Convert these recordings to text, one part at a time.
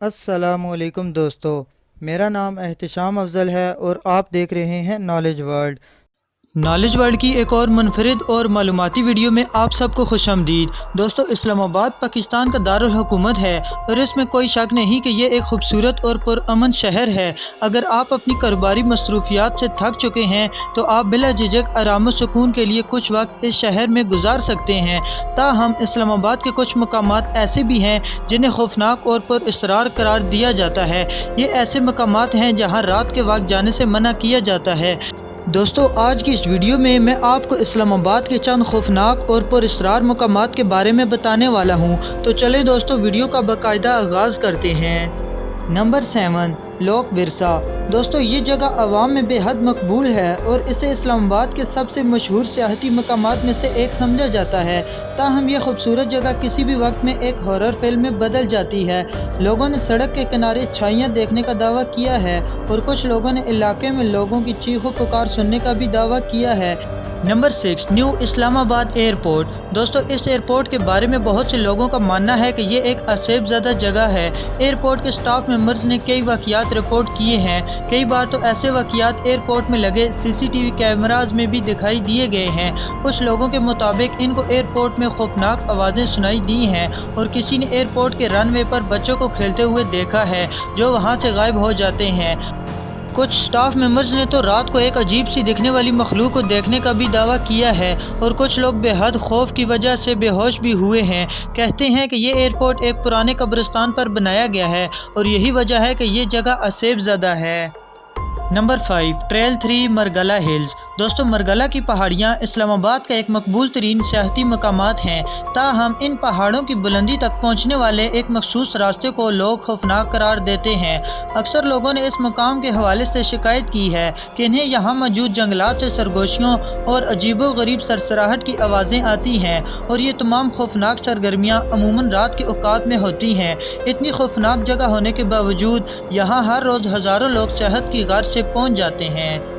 अस्सलामुअलैकुम दोस्तों, मेरा नाम एहतिशाम अफजल है और आप देख रहे हैं नॉलेज वर्ल्ड। नॉलेज वर्ल्ड की एक और मुनफरिद और मालूमाती वीडियो में आप सबको खुशामदीद। दोस्तों, इस्लामाबाद पाकिस्तान का दारुल हुकूमत है और इसमें कोई शक नहीं कि ये एक खूबसूरत और पुरअमन शहर है। अगर आप अपनी कारोबारी मसरूफियात से थक चुके हैं तो आप बिला झिझक आराम व सुकून के लिए कुछ वक्त इस शहर में गुजार सकते हैं। ताहम इस्लामाबाद के कुछ मकामात ऐसे भी हैं जिन्हें खौफनाक और पुरअसरार करार दिया जाता है। ये ऐसे मकामात हैं जहाँ रात के वक्त जाने से मना किया जाता है। दोस्तों, आज की इस वीडियो में मैं आपको इस्लामाबाद के चंद खौफनाक और पुरअसरार मकामात के बारे में बताने वाला हूं। तो चलें दोस्तों, वीडियो का बाकायदा आगाज़ करते हैं। नंबर 7, लोक विरसा। दोस्तों, ये जगह आवाम में बेहद मकबूल है और इसे इस्लामाबाद के सबसे मशहूर सियाहती मकामात में से एक समझा जाता है। ताहम यह खूबसूरत जगह किसी भी वक्त में एक हॉरर फिल्म में बदल जाती है। लोगों ने सड़क के किनारे छाइयाँ देखने का दावा किया है और कुछ लोगों ने इलाके में लोगों की चीखों पुकार सुनने का भी दावा किया है। Number 6, new Islamabad airport. दोस्तों, इस एयरपोर्ट के बारे में बहुत से लोगों का मानना है कि ये एक असेब ज़दा जगह है। एयरपोर्ट के स्टाफ मेंबर्स ने कई वाक़यात रिपोर्ट किए हैं। कई बार तो ऐसे वाक़यात एयरपोर्ट में लगे CCTV कैमराज में भी दिखाई दिए गए हैं। कुछ लोगों के मुताबिक इनको एयरपोर्ट में खौफनाक आवाज़ें सुनाई दी हैं और किसी ने एयरपोर्ट के रनवे पर बच्चों को खेलते हुए देखा है जो वहाँ से गायब हो जाते हैं। कुछ स्टाफ मेंबर्स ने तो रात को एक अजीब सी दिखने वाली मखलूक को देखने का भी दावा किया है और कुछ लोग बेहद खौफ की वजह से बेहोश भी हुए हैं। कहते हैं कि ये एयरपोर्ट एक पुराने कब्रिस्तान पर बनाया गया है और यही वजह है कि ये जगह असेब ज़दा है। Number 5, trail 3 Margalla hills. दोस्तों, मरगला की पहाड़ियाँ इस्लामाबाद का एक मकबूल तरीन सियाहती मकामात हैं। ताहम इन पहाड़ों की बुलंदी तक पहुँचने वाले एक मखसूस रास्ते को लोग खौफनाक करार देते हैं। अक्सर लोगों ने इस मकाम के हवाले से शिकायत की है कि इन्हें यहाँ मौजूद जंगलात से सरगोशियों और अजीबो गरीब सरसराहट की आवाज़ें आती हैं और ये तमाम खौफनाक सरगर्मियाँ अमूमन रात के औकात में होती हैं। इतनी खौफनाक जगह होने के बावजूद यहाँ हर रोज़ हज़ारों लोग सेहत की गर्ज से पहुँच जाते हैं।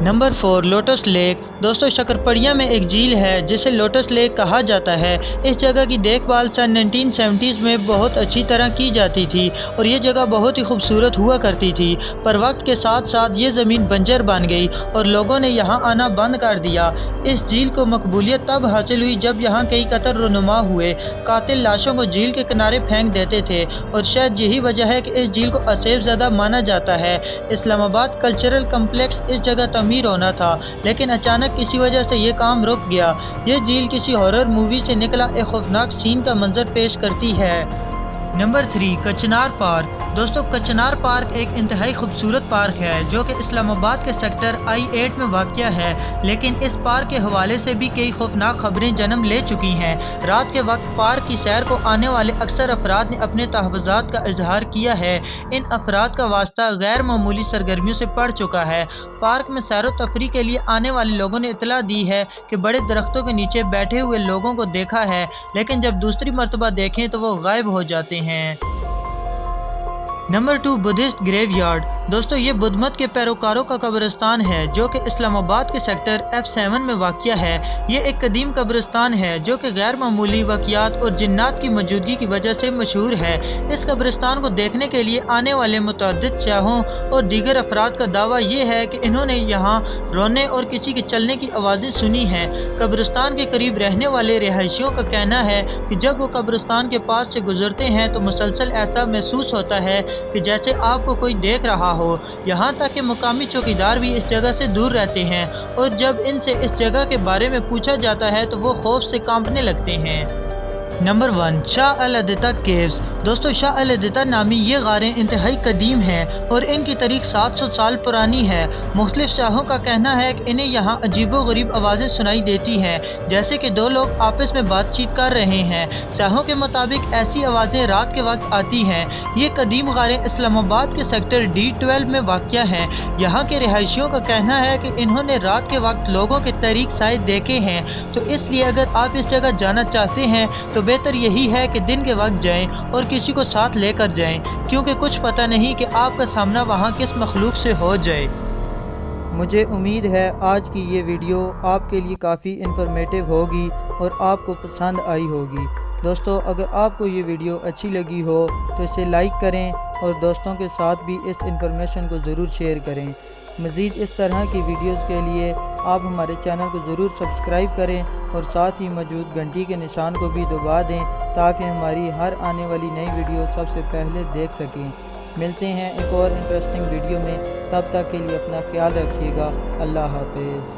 Number 4, lotus lake. दोस्तों, शकरपड़िया में एक झील है जिसे लोटस लेक कहा जाता है। इस जगह की देखभाल सन 1970s में बहुत अच्छी तरह की जाती थी और ये जगह बहुत ही खूबसूरत हुआ करती थी, पर वक्त के साथ साथ ये ज़मीन बंजर बन गई और लोगों ने यहाँ आना बंद कर दिया। इस झील को मकबूलियत तब हासिल हुई जब यहाँ कई कत्ल रुनुमा हुए। कातिल लाशों को झील के किनारे फेंक देते थे और शायद यही वजह है कि इस झील को असेब ज़दा माना जाता है। इस्लामाबाद कल्चरल कम्प्लेक्स इस जगह होना था, लेकिन अचानक किसी वजह से ये काम रुक गया। ये झील किसी हॉरर मूवी से निकला एक खौफनाक सीन का मंजर पेश करती है। नंबर 3, कचनार पार्क। दोस्तों, कचनार पार्क एक इंतहाई खूबसूरत पार्क है जो कि इस्लामाबाद के सेक्टर I-8 में वाक़या है, लेकिन इस पार्क के हवाले से भी कई खौफनाक खबरें जन्म ले चुकी हैं। रात के वक्त पार्क की सैर को आने वाले अक्सर अफराद ने अपने तहफ़्फ़ुज़ात का इजहार किया है। इन अफराद का वास्ता गैर मामूली सरगर्मियों से पड़ चुका है। पार्क में सैर व तफरी के लिए आने वाले लोगों ने इतला दी है कि बड़े दरख्तों के नीचे बैठे हुए लोगों को देखा है, लेकिन जब दूसरी मरतबा देखें तो वो गायब हो जाते हैं। Number 2, Buddhist graveyard. दोस्तों, ये बुद्ध मत के पैरोकारों का कब्रिस्तान है जो कि इस्लामाबाद के सेक्टर F7 में वाक़या है। ये एक कदीम कब्रिस्तान है जो कि गैर मामूली वाक़यात और जिन्नात की मौजूदगी की वजह से मशहूर है। इस कब्रिस्तान को देखने के लिए आने वाले मुतअद्दिद सियाहों और दीगर अफराद का दावा ये है कि इन्होंने यहाँ रोने और किसी के चलने की आवाज़ें सुनी हैं। कब्रिस्तान के करीब रहने वाले रिहायशियों का कहना है कि जब वो कब्रिस्तान के पास से गुजरते हैं तो मुसलसल ऐसा महसूस होता है कि जैसे आपको कोई देख रहा हो। यहाँ तक कि मुकामी चौकीदार भी इस जगह से दूर रहते हैं और जब इनसे इस जगह के बारे में पूछा जाता है तो वो खौफ से कांपने लगते हैं। Number 1, Shah Allah Ditta caves. दोस्तों, शाह अल-अदिता नामी ये गारें इंतहाई कदीम हैं और इनकी तारीख 700 साल पुरानी है। मुख्तलिफ शाहों का कहना है कि इन्हें यहाँ अजीबो गरीब आवाज़ें सुनाई देती हैं, जैसे कि दो लोग आपस में बातचीत कर रहे हैं। शाहों के मुताबिक ऐसी आवाज़ें रात के वक्त आती हैं। ये कदीम गारें इस्लामाबाद के सेक्टर D-12 में वाक़या हैं। यहाँ के रिहायशियों का कहना है कि इन्होंने रात के वक्त लोगों के तरीक साए देखे हैं, तो इसलिए अगर आप इस जगह जाना चाहते हैं तो बेहतर यही है कि दिन के वक्त जाएं और किसी को साथ लेकर जाएं, क्योंकि कुछ पता नहीं कि आपका सामना वहां किस मखलूक से हो जाए। मुझे उम्मीद है आज की ये वीडियो आपके लिए काफ़ी इन्फॉर्मेटिव होगी और आपको पसंद आई होगी। دوستو اگر آپ کو یہ ویڈیو اچھی لگی ہو تو اسے لائک کریں اور دوستوں کے ساتھ بھی اس انفارمیشن کو ضرور شیئر کریں۔ مزید اس طرح کی ویڈیوز کے لیے آپ ہمارے چینل کو ضرور سبسکرائب کریں اور ساتھ ہی موجود گھنٹی کے نشان کو بھی دبا دیں تاکہ ہماری ہر آنے والی نئی ویڈیو سب سے پہلے دیکھ سکیں۔ ملتے ہیں ایک اور انٹرسٹنگ ویڈیو میں، تب تک کے لیے اپنا خیال رکھیے گا۔ اللہ حافظ۔